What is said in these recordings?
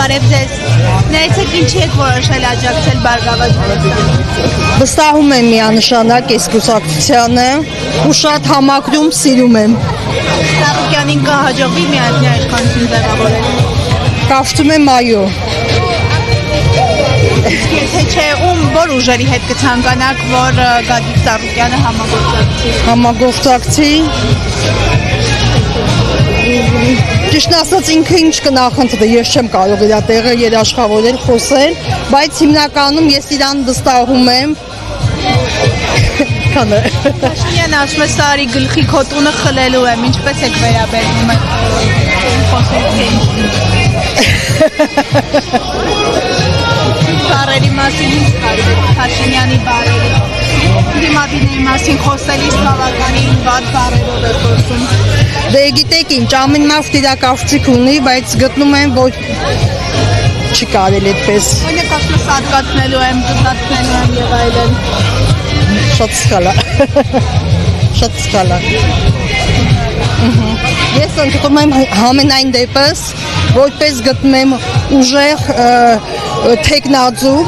Բարև ձեզ։ Ներեցեք ինչի եք որոշել աջակցել Բարգավաճ Հայաստան։ Վստահում եմ միանշանակ այս կուսակցությանը ու շատ համակրում սիրում եմ։ Ծառուկյանին կհաջողվի միայնքներ իշխանություն ձևավորել։ Կարծում եմ այո։ Եթե չէ, որ ուժերի հետ կցանկանաք, որ Գագիկ Ծառուկյանը Համագործակցի։ Ճիշտ ասած ինքը ինչ կնախընտրի, ես չեմ կարող իր տեղը երաշխավորել, խոսել, բայց հիմնականում ես իրան վստահում եմ։ Քանը։ Փաշինյանը ասում է Սարի գլխի քո տունը խլելու եմ, ինչպես եք վերաբերվում եք բարերի մասին ինչ կարծեք Փաշինյանի բարերի։ Դիմադիրների մասին խոսելիս բավականին վատ բարերով է խոսում։ Դե գիտեք ինչ, ամեն մարդ իր կարծիք ունի, բայց գտնում եմ, որ չի կարելի այդպես։ Օրինակ ասում է սարկացնելու եմ, կզացնելու եմ եւ այլն։ Շատ սխալ է։ Շատ սխալ է։ Ես ընդգրկում եմ համենայն դեպս, որպես գտնում եմ ուժեղ թեկնածու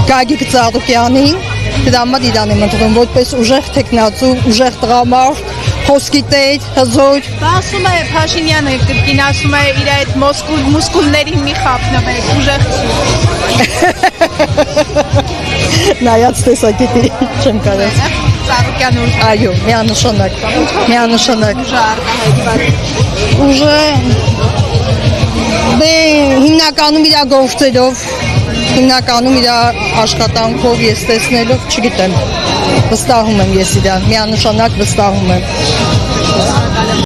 Գագիկ Ծառուկյանին, դրա համար իրան եմ ընդգրկում, որպես ուժեղ թեկնածու, ուժեղ տղամարդ, խոսքի տեր, հզոր։ Բա ասում է Փաշինյանը կրկին ասում է իր այդ մուսկուլներին մի խափնվեք, ուժեղ նայած տեսակետի չեմ կարող։ Ծառուկյանը Այո, միանշանակ։ Ուժը դե հիմնականում իր գործերով, հիմնականում իր աշխատանքով ես տեսնելով, չգիտեմ, վստահում եմ ես իրան, միանշանակ վստահում եմ։